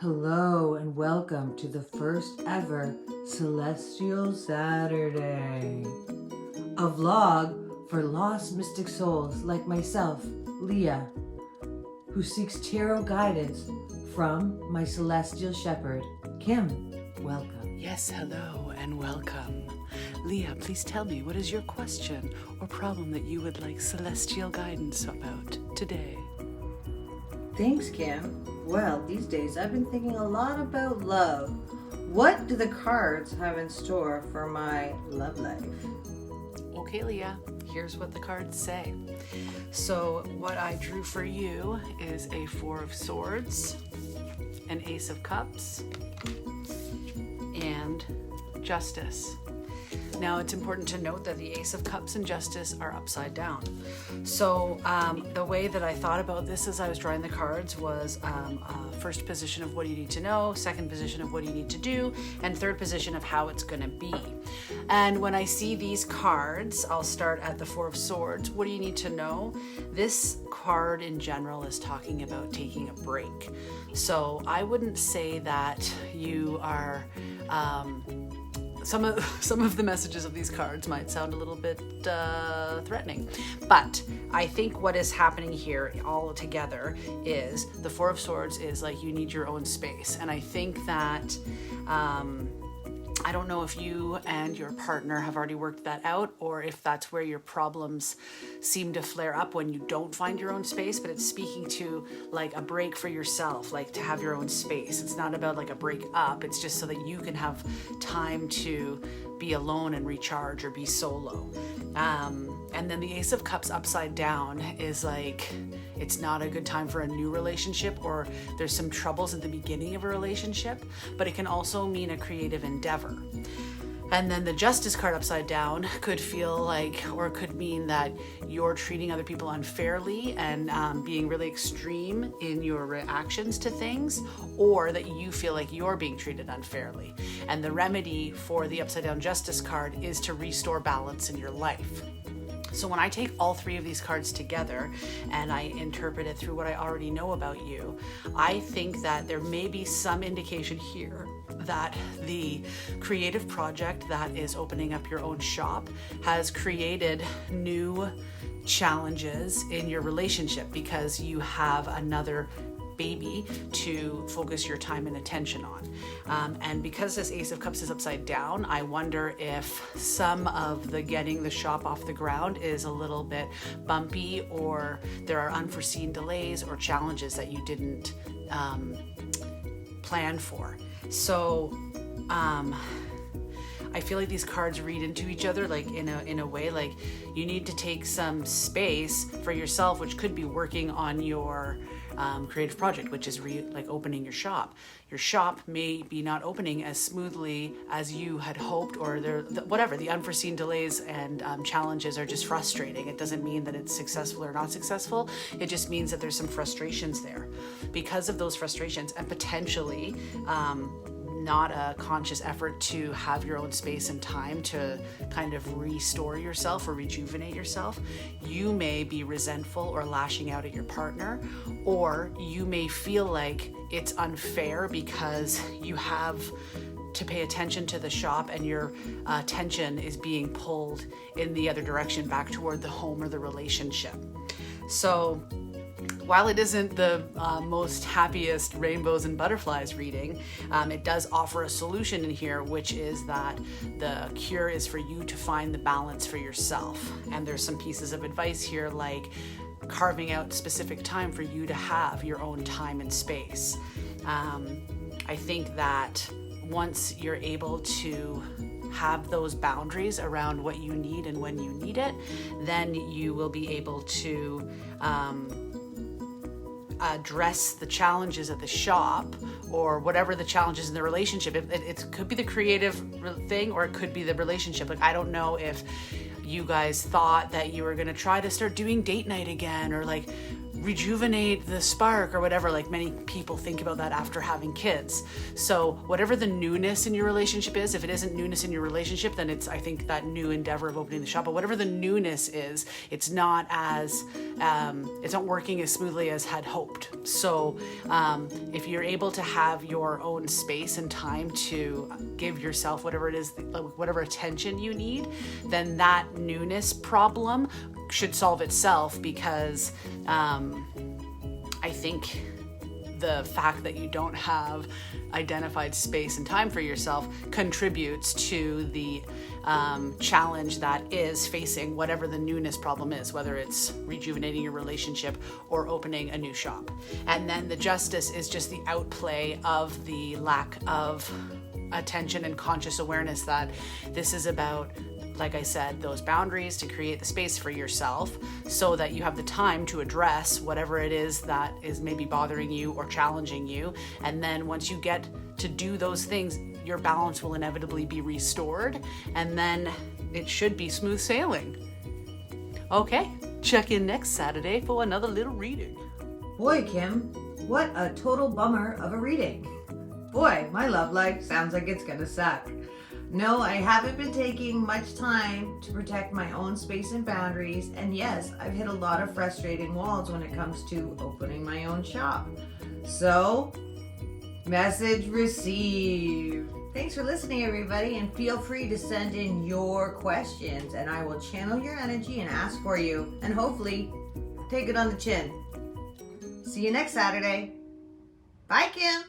Hello and welcome to the first ever Celestial Saturday, a vlog for lost mystic souls like myself, Leah, who seeks tarot guidance from my celestial shepherd, Kim. Welcome. Yes, hello and welcome. Leah, please tell me, what is your question or problem that you would like celestial guidance about today? Thanks, Kim. Well, these days I've been thinking a lot about love. What do the cards have in store for my love life? Okay, Leah, here's what the cards say. So what I drew for you is a Four of Swords, an Ace of Cups, and Justice. Now, it's important to note that the Ace of Cups and Justice are upside down. So the way that I thought about this as I was drawing the cards was first position of what do you need to know, second position of what do you need to do, and third position of how it's going to be. And when I see these cards, I'll start at the Four of Swords. What do you need to know? This card in general is talking about taking a break. So I wouldn't say that you are... Some of the messages of these cards might sound a little bit threatening, but I think what is happening here all together is the Four of Swords is like you need your own space, and I think that I don't know if you and your partner have already worked that out, or if that's where your problems seem to flare up when you don't find your own space, but it's speaking to like a break for yourself, like to have your own space. It's not about like a break up, it's just so that you can have time to be alone and recharge or be solo. And then the Ace of Cups upside down is like, it's not a good time for a new relationship, or there's some troubles at the beginning of a relationship, but it can also mean a creative endeavor. And then the Justice card upside down could feel like, or could mean that you're treating other people unfairly and being really extreme in your reactions to things, or that you feel like you're being treated unfairly. And the remedy for the upside down Justice card is to restore balance in your life. So when I take all three of these cards together and I interpret it through what I already know about you, I think that there may be some indication here that the creative project that is opening up your own shop has created new challenges in your relationship because you have another baby to focus your time and attention on. And because this Ace of Cups is upside down, I wonder if some of the getting the shop off the ground is a little bit bumpy, or there are unforeseen delays or challenges that you didn't plan for. So I feel like these cards read into each other, like in a way, like you need to take some space for yourself, which could be working on your creative project, which is like opening your shop. Your shop may be not opening as smoothly as you had hoped, or the unforeseen delays and challenges are just frustrating. It doesn't mean that it's successful or not successful. It just means that there's some frustrations there. Because of those frustrations, and potentially not a conscious effort to have your own space and time to kind of restore yourself or rejuvenate yourself, you may be resentful or lashing out at your partner, or you may feel like it's unfair because you have to pay attention to the shop and your attention is being pulled in the other direction back toward the home or the relationship. So while it isn't the most happiest rainbows and butterflies reading, it does offer a solution in here, which is that the cure is for you to find the balance for yourself. And there's some pieces of advice here, like carving out specific time for you to have your own time and space. I think that once you're able to have those boundaries around what you need and when you need it, then you will be able to address the challenges at the shop, or whatever the challenges in the relationship. It could be the creative thing, or it could be the relationship. Like, I don't know if you guys thought that you were going to try to start doing date night again, or like rejuvenate the spark or whatever. Like many people think about that after having kids. So whatever the newness in your relationship is, if it isn't newness in your relationship, then it's, I think, that new endeavor of opening the shop. But whatever the newness is, it's not working as smoothly as had hoped. So if you're able to have your own space and time to give yourself whatever it is, whatever attention you need, then that newness problem should solve itself, because I think the fact that you don't have identified space and time for yourself contributes to the challenge that is facing whatever the newness problem is, whether it's rejuvenating your relationship or opening a new shop. And then the justice is just the outplay of the lack of attention and conscious awareness that this is about, like I said, those boundaries to create the space for yourself so that you have the time to address whatever it is that is maybe bothering you or challenging you. And then once you get to do those things, your balance will inevitably be restored, and then it should be smooth sailing. Okay, check in next Saturday for another little reading. Boy, Kim, what a total bummer of a reading. Boy, my love life sounds like it's gonna suck. No, I haven't been taking much time to protect my own space and boundaries, and yes, I've hit a lot of frustrating walls when it comes to opening my own shop. So, message received. Thanks for listening, everybody, and feel free to send in your questions, and I will channel your energy and ask for you, and hopefully take it on the chin. See you next Saturday. Bye, Kim.